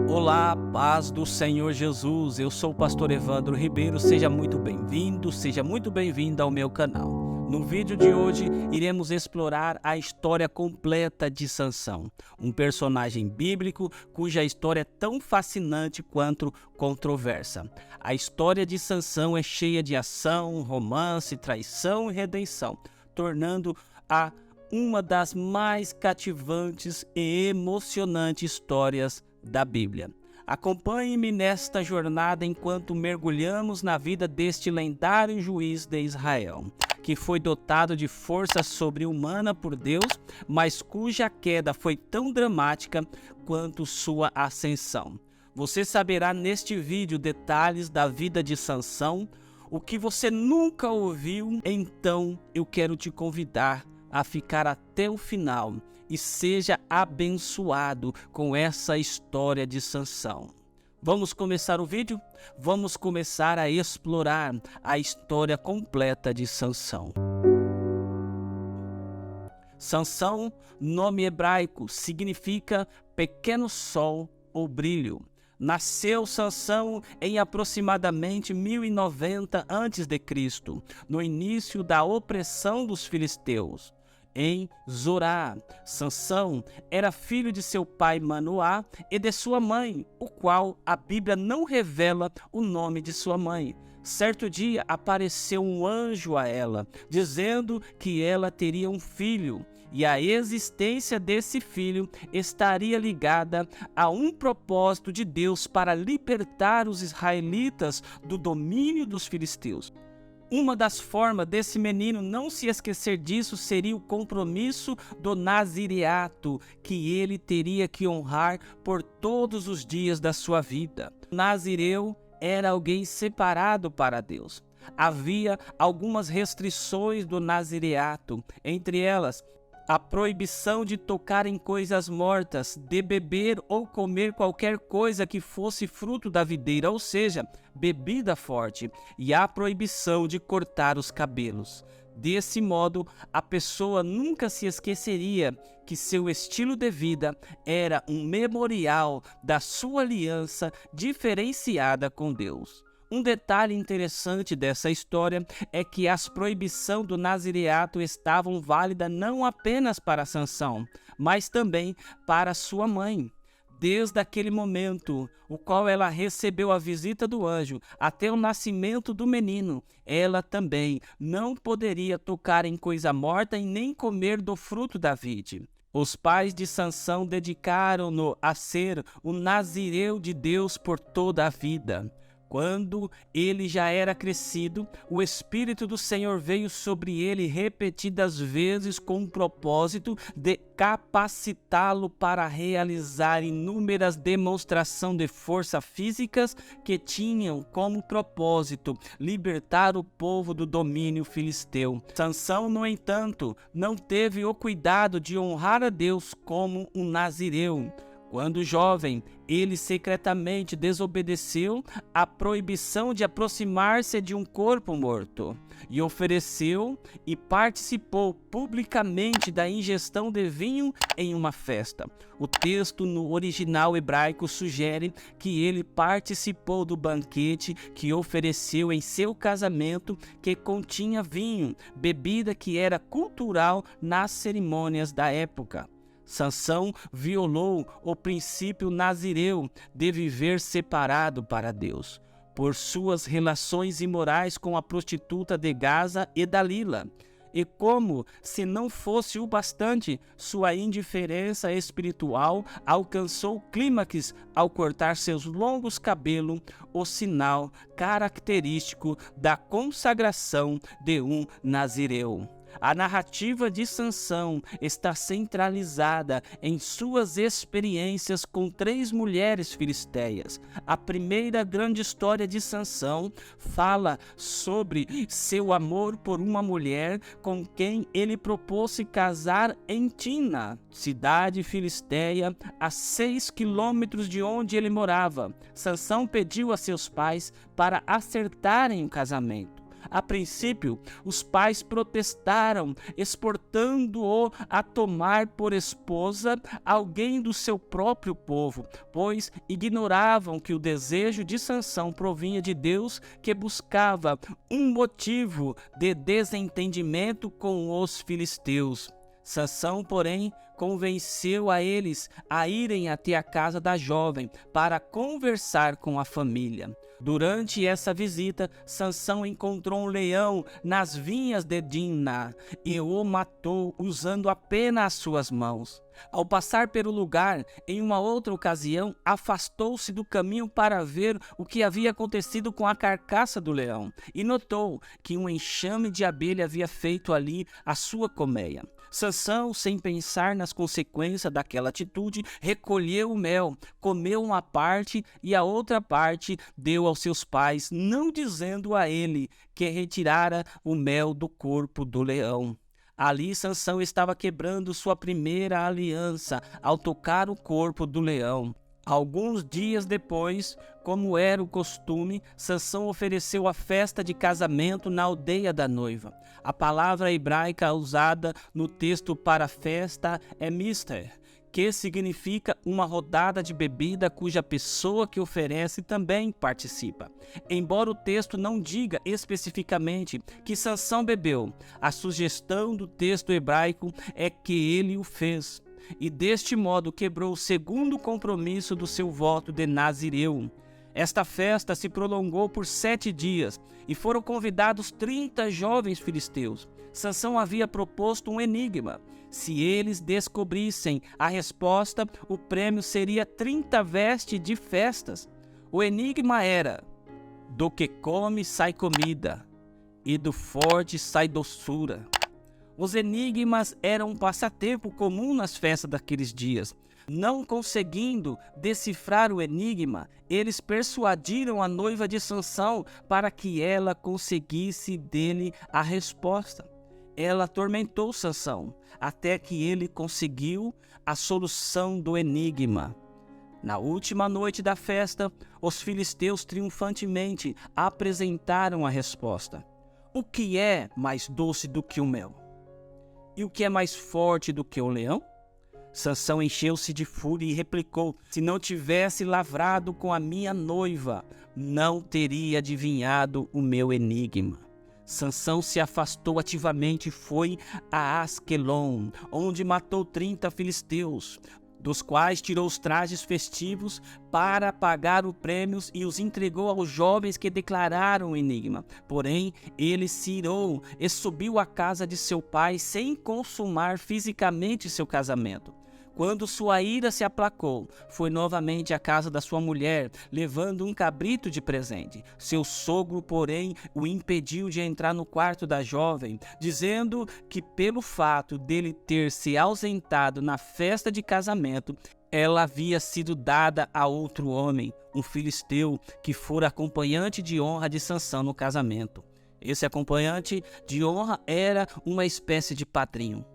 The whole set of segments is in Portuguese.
Olá, paz do Senhor Jesus, eu sou o pastor Evandro Ribeiro, seja muito bem-vindo, seja muito bem-vinda ao meu canal. No vídeo de hoje, iremos explorar a história completa de Sansão, um personagem bíblico cuja história é tão fascinante quanto controversa. A história de Sansão é cheia de ação, romance, traição e redenção, tornando-a uma das mais cativantes e emocionantes histórias da Bíblia. Acompanhe-me nesta jornada enquanto mergulhamos na vida deste lendário juiz de Israel, que foi dotado de força sobre-humana por Deus, mas cuja queda foi tão dramática quanto sua ascensão. Você saberá neste vídeo detalhes da vida de Sansão, o que você nunca ouviu. Então eu quero te convidar a ficar até o final e seja abençoado com essa história de Sansão. Vamos começar o vídeo? Vamos começar a explorar a história completa de Sansão. Sansão, nome hebraico, significa pequeno sol ou brilho. Nasceu Sansão em aproximadamente 1090 a.C., no início da opressão dos filisteus, em Zorá. Sansão era filho de seu pai Manoá e de sua mãe, o qual a Bíblia não revela o nome de sua mãe. Certo dia apareceu um anjo a ela, dizendo que ela teria um filho, e a existência desse filho estaria ligada a um propósito de Deus para libertar os israelitas do domínio dos filisteus. Uma das formas desse menino não se esquecer disso seria o compromisso do nazireato, que ele teria que honrar por todos os dias da sua vida. O nazireu era alguém separado para Deus. Havia algumas restrições do nazireato, entre elas a proibição de tocar em coisas mortas, de beber ou comer qualquer coisa que fosse fruto da videira, ou seja, bebida forte, e a proibição de cortar os cabelos. Desse modo, a pessoa nunca se esqueceria que seu estilo de vida era um memorial da sua aliança diferenciada com Deus. Um detalhe interessante dessa história é que as proibições do nazireato estavam válidas não apenas para Sansão, mas também para sua mãe. Desde aquele momento, o qual ela recebeu a visita do anjo, até o nascimento do menino, ela também não poderia tocar em coisa morta e nem comer do fruto da vide. Os pais de Sansão dedicaram-no a ser o nazireu de Deus por toda a vida. Quando ele já era crescido, o Espírito do Senhor veio sobre ele repetidas vezes com o propósito de capacitá-lo para realizar inúmeras demonstrações de força físicas que tinham como propósito libertar o povo do domínio filisteu. Sansão, no entanto, não teve o cuidado de honrar a Deus como um nazireu. Quando jovem, ele secretamente desobedeceu à proibição de aproximar-se de um corpo morto e ofereceu e participou publicamente da ingestão de vinho em uma festa. O texto no original hebraico sugere que ele participou do banquete que ofereceu em seu casamento, que continha vinho, bebida que era cultural nas cerimônias da época. Sansão violou o princípio nazireu de viver separado para Deus, por suas relações imorais com a prostituta de Gaza e Dalila. E como, se não fosse o bastante, sua indiferença espiritual alcançou clímax ao cortar seus longos cabelos, o sinal característico da consagração de um nazireu. A narrativa de Sansão está centralizada em suas experiências com 3 mulheres filisteias. A primeira grande história de Sansão fala sobre seu amor por uma mulher com quem ele propôs se casar em Tina, cidade filisteia, a 6 quilômetros de onde ele morava. Sansão pediu a seus pais para acertarem o casamento. A princípio, os pais protestaram, exortando-o a tomar por esposa alguém do seu próprio povo, pois ignoravam que o desejo de Sansão provinha de Deus, que buscava um motivo de desentendimento com os filisteus. Sansão, porém, convenceu a eles a irem até a casa da jovem para conversar com a família. Durante essa visita, Sansão encontrou um leão nas vinhas de Dimná e o matou usando apenas as suas mãos. Ao passar pelo lugar, em uma outra ocasião, afastou-se do caminho para ver o que havia acontecido com a carcaça do leão e notou que um enxame de abelha havia feito ali a sua colmeia. Sansão, sem pensar nas consequências daquela atitude, recolheu o mel, comeu uma parte e a outra parte deu aos seus pais, não dizendo a ele que retirara o mel do corpo do leão. Ali Sansão estava quebrando sua primeira aliança ao tocar o corpo do leão. Alguns dias depois, como era o costume, Sansão ofereceu a festa de casamento na aldeia da noiva. A palavra hebraica usada no texto para festa é mister, que significa uma rodada de bebida cuja pessoa que oferece também participa. Embora o texto não diga especificamente que Sansão bebeu, a sugestão do texto hebraico é que ele o fez, e deste modo quebrou o segundo compromisso do seu voto de nazireu. Esta festa se prolongou por 7 dias e foram convidados 30 jovens filisteus. Sansão havia proposto um enigma. Se eles descobrissem a resposta, o prêmio seria 30 vestes de festas. O enigma era: do que come sai comida, e do forte sai doçura. Os enigmas eram um passatempo comum nas festas daqueles dias. Não conseguindo decifrar o enigma, eles persuadiram a noiva de Sansão para que ela conseguisse dele a resposta. Ela atormentou Sansão até que ele conseguiu a solução do enigma. Na última noite da festa, os filisteus triunfantemente apresentaram a resposta. O que é mais doce do que o mel? E o que é mais forte do que o leão? Sansão encheu-se de fúria e replicou: se não tivesse lavrado com a minha noiva, não teria adivinhado o meu enigma. Sansão se afastou ativamente e foi a Asquelon, onde matou 30 filisteus, dos quais tirou os trajes festivos para pagar os prêmios e os entregou aos jovens que declararam o enigma. Porém, ele se irou e subiu à casa de seu pai sem consumar fisicamente seu casamento. Quando sua ira se aplacou, foi novamente à casa da sua mulher, levando um cabrito de presente. Seu sogro, porém, o impediu de entrar no quarto da jovem, dizendo que pelo fato dele ter se ausentado na festa de casamento, ela havia sido dada a outro homem, um filisteu, que fora acompanhante de honra de Sansão no casamento. Esse acompanhante de honra era uma espécie de padrinho.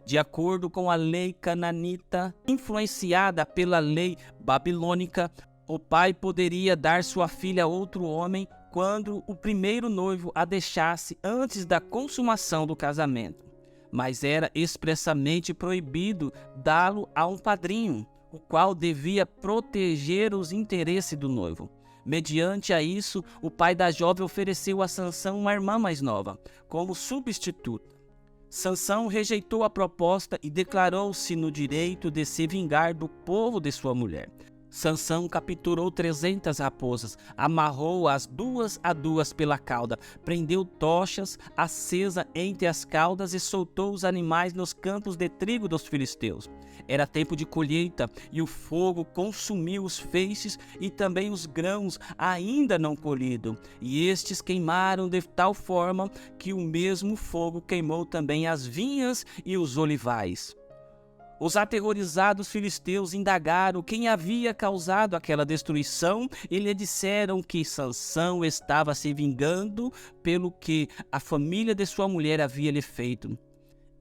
De acordo com a lei cananita, influenciada pela lei babilônica, o pai poderia dar sua filha a outro homem quando o primeiro noivo a deixasse antes da consumação do casamento. Mas era expressamente proibido dá-lo a um padrinho, o qual devia proteger os interesses do noivo. Mediante a isso, o pai da jovem ofereceu a Sansão uma irmã mais nova, como substituta. Sansão rejeitou a proposta e declarou-se no direito de se vingar do povo de sua mulher. Sansão capturou 300 raposas, amarrou-as 2 a 2 pela cauda, prendeu tochas acesas entre as caudas e soltou os animais nos campos de trigo dos filisteus. Era tempo de colheita e o fogo consumiu os feixes e também os grãos ainda não colhidos, e estes queimaram de tal forma que o mesmo fogo queimou também as vinhas e os olivais. Os aterrorizados filisteus indagaram quem havia causado aquela destruição e lhe disseram que Sansão estava se vingando pelo que a família de sua mulher havia lhe feito.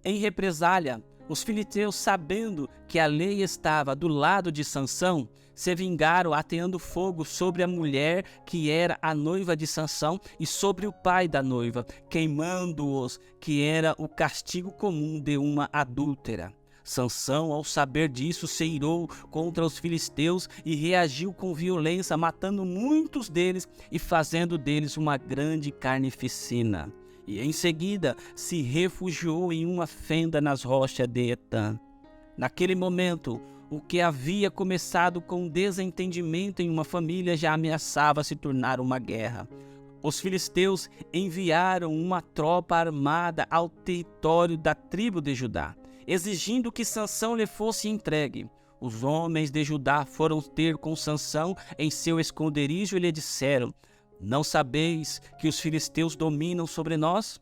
Em represália, os filisteus, sabendo que a lei estava do lado de Sansão, se vingaram ateando fogo sobre a mulher que era a noiva de Sansão e sobre o pai da noiva, queimando-os, que era o castigo comum de uma adúltera. Sansão, ao saber disso, se irou contra os filisteus e reagiu com violência, matando muitos deles e fazendo deles uma grande carnificina. E em seguida se refugiou em uma fenda nas rochas de Etã. Naquele momento, o que havia começado com um desentendimento em uma família já ameaçava se tornar uma guerra. Os filisteus enviaram uma tropa armada ao território da tribo de Judá, exigindo que Sansão lhe fosse entregue. Os homens de Judá foram ter com Sansão em seu esconderijo e lhe disseram: não sabeis que os filisteus dominam sobre nós?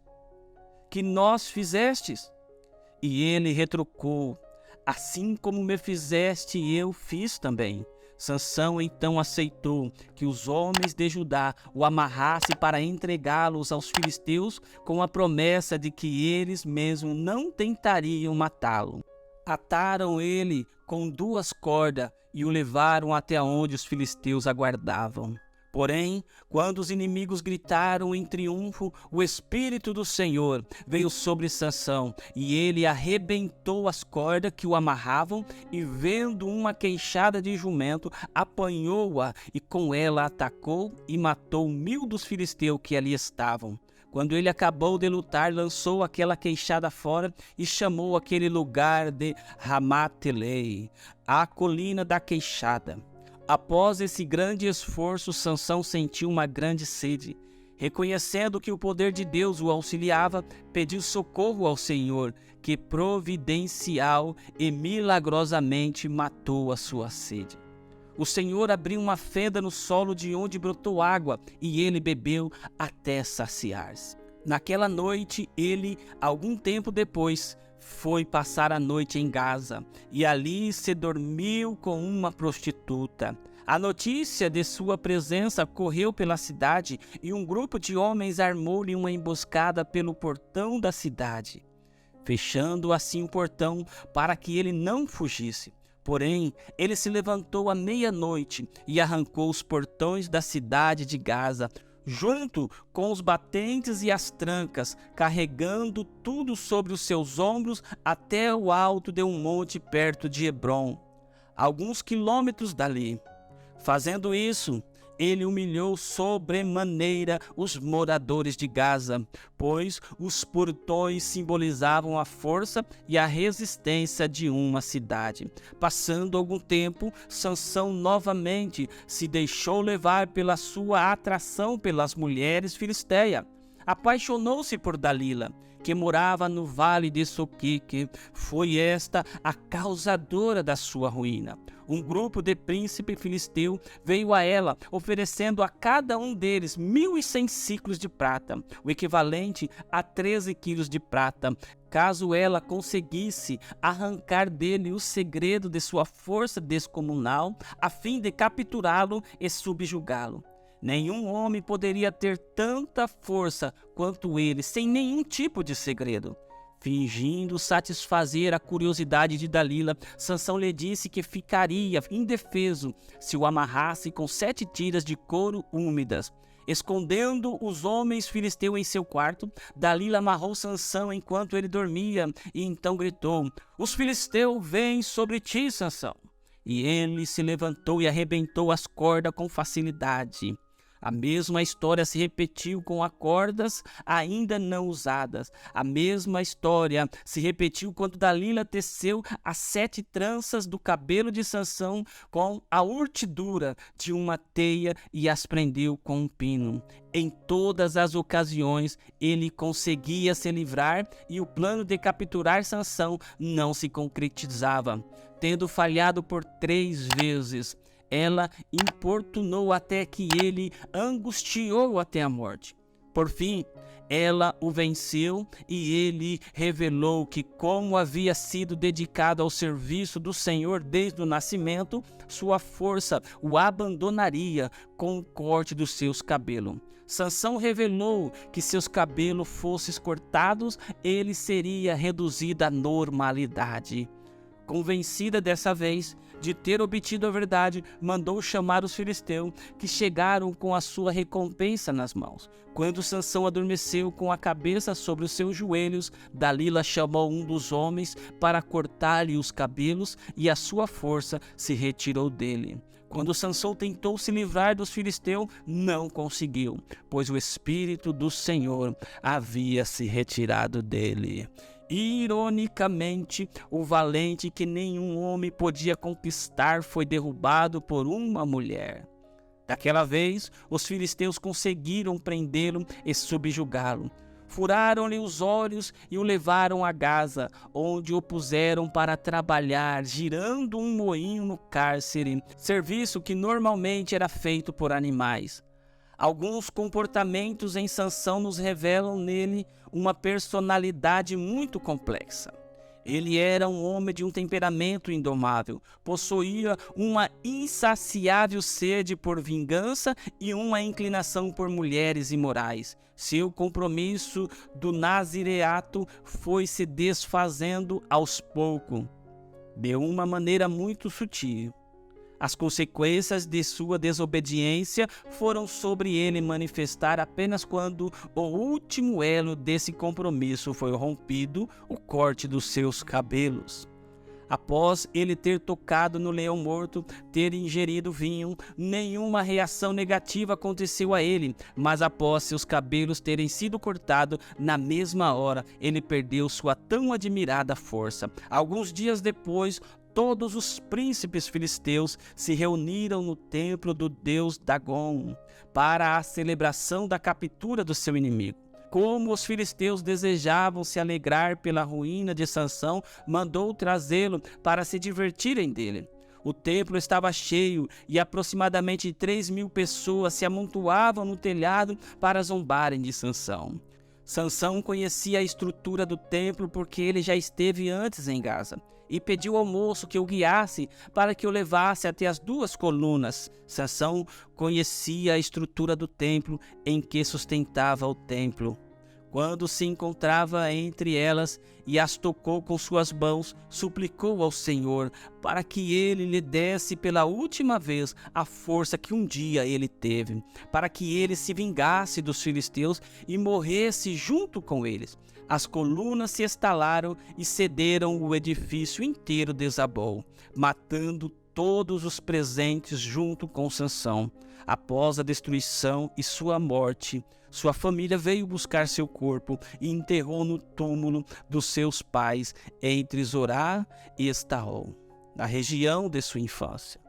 Que nós fizestes? E ele retrucou: assim como me fizeste, eu fiz também. Sansão então aceitou que os homens de Judá o amarrassem para entregá-los aos filisteus, com a promessa de que eles mesmos não tentariam matá-lo. Ataram ele com 2 cordas e o levaram até onde os filisteus aguardavam. Porém, quando os inimigos gritaram em triunfo, o Espírito do Senhor veio sobre Sansão, e ele arrebentou as cordas que o amarravam, e vendo uma queixada de jumento, apanhou-a e com ela atacou e matou 1000 dos filisteus que ali estavam. Quando ele acabou de lutar, lançou aquela queixada fora e chamou aquele lugar de Ramatelei, a colina da queixada. Após esse grande esforço, Sansão sentiu uma grande sede. Reconhecendo que o poder de Deus o auxiliava, pediu socorro ao Senhor, que providencial e milagrosamente matou a sua sede. O Senhor abriu uma fenda no solo de onde brotou água, e ele bebeu até saciar-se. Naquela noite, ele, algum tempo depois, foi passar a noite em Gaza, e ali se dormiu com uma prostituta. A notícia de sua presença correu pela cidade, e um grupo de homens armou-lhe uma emboscada pelo portão da cidade, fechando assim o portão para que ele não fugisse. Porém, ele se levantou à meia-noite e arrancou os portões da cidade de Gaza, junto com os batentes e as trancas, carregando tudo sobre os seus ombros até o alto de um monte perto de Hebrom, alguns quilômetros dali. Fazendo isso, ele humilhou sobremaneira os moradores de Gaza, pois os portões simbolizavam a força e a resistência de uma cidade. Passando algum tempo, Sansão novamente se deixou levar pela sua atração pelas mulheres filisteias. Apaixonou-se por Dalila, que morava no vale de Soquique. Foi esta a causadora da sua ruína. Um grupo de príncipe filisteu veio a ela, oferecendo a cada um deles 1.100 ciclos de prata, o equivalente a 13 quilos de prata, caso ela conseguisse arrancar dele o segredo de sua força descomunal, a fim de capturá-lo e subjugá-lo. Nenhum homem poderia ter tanta força quanto ele, sem nenhum tipo de segredo. Fingindo satisfazer a curiosidade de Dalila, Sansão lhe disse que ficaria indefeso se o amarrasse com 7 tiras de couro úmidas. Escondendo os homens filisteus em seu quarto, Dalila amarrou Sansão enquanto ele dormia e então gritou: "Os filisteus vêm sobre ti, Sansão!" E ele se levantou e arrebentou as cordas com facilidade. A mesma história se repetiu com as cordas ainda não usadas. A mesma história se repetiu quando Dalila teceu as 7 tranças do cabelo de Sansão com a urtidura de uma teia e as prendeu com um pino. Em todas as ocasiões ele conseguia se livrar e o plano de capturar Sansão não se concretizava. Tendo falhado por 3 vezes, ela importunou até que ele angustiou até a morte. Por fim, ela o venceu e ele revelou que, como havia sido dedicado ao serviço do Senhor desde o nascimento, sua força o abandonaria com o corte dos seus cabelos. Sansão revelou que se seus cabelos fossem cortados, ele seria reduzido à normalidade. Convencida dessa vez, de ter obtido a verdade, mandou chamar os filisteus, que chegaram com a sua recompensa nas mãos. Quando Sansão adormeceu com a cabeça sobre os seus joelhos, Dalila chamou um dos homens para cortar-lhe os cabelos, e a sua força se retirou dele. Quando Sansão tentou se livrar dos filisteus, não conseguiu, pois o Espírito do Senhor havia se retirado dele. Ironicamente, o valente que nenhum homem podia conquistar foi derrubado por uma mulher. Daquela vez, os filisteus conseguiram prendê-lo e subjugá-lo. Furaram-lhe os olhos e o levaram a Gaza, onde o puseram para trabalhar, girando um moinho no cárcere, serviço que normalmente era feito por animais. Alguns comportamentos em Sansão nos revelam nele uma personalidade muito complexa. Ele era um homem de um temperamento indomável, possuía uma insaciável sede por vingança e uma inclinação por mulheres imorais. Seu compromisso do nazireato foi se desfazendo aos poucos, de uma maneira muito sutil. As consequências de sua desobediência foram sobre ele manifestar apenas quando o último elo desse compromisso foi rompido, o corte dos seus cabelos. Após ele ter tocado no leão morto, ter ingerido vinho, nenhuma reação negativa aconteceu a ele, mas após seus cabelos terem sido cortados, na mesma hora ele perdeu sua tão admirada força. Alguns dias depois, todos os príncipes filisteus se reuniram no templo do deus Dagon para a celebração da captura do seu inimigo. Como os filisteus desejavam se alegrar pela ruína de Sansão, mandou trazê-lo para se divertirem dele. O templo estava cheio e aproximadamente 3.000 pessoas se amontoavam no telhado para zombarem de Sansão. Sansão conhecia a estrutura do templo porque ele já esteve antes em Gaza e pediu ao moço que o guiasse para que o levasse até as duas colunas. Sansão conhecia a estrutura do templo em que sustentava o templo. Quando se encontrava entre elas e as tocou com suas mãos, suplicou ao Senhor para que ele lhe desse pela última vez a força que um dia ele teve, para que ele se vingasse dos filisteus e morresse junto com eles. As colunas se estalaram e cederam, o edifício inteiro desabou, matando todos os presentes junto com Sansão. Após a destruição e sua morte, sua família veio buscar seu corpo e enterrou no túmulo dos seus pais entre Zorá e Estaol, na região de sua infância.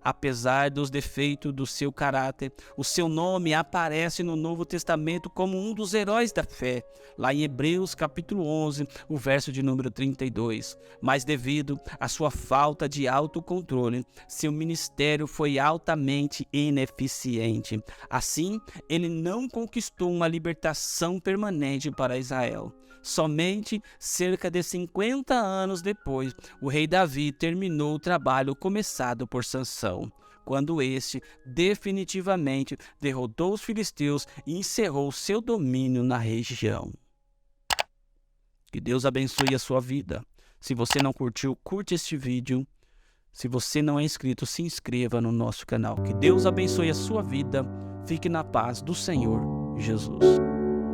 Apesar dos defeitos do seu caráter, o seu nome aparece no Novo Testamento como um dos heróis da fé, lá em Hebreus capítulo 11, o verso de número 32. Mas devido à sua falta de autocontrole, seu ministério foi altamente ineficiente. Assim, ele não conquistou uma libertação permanente para Israel. Somente cerca de 50 anos depois, o rei Davi terminou o trabalho começado por Sansão, quando este definitivamente derrotou os filisteus e encerrou seu domínio na região. Que Deus abençoe a sua vida. Se você não curtiu, curte este vídeo. Se você não é inscrito, se inscreva no nosso canal. Que Deus abençoe a sua vida. Fique na paz do Senhor Jesus.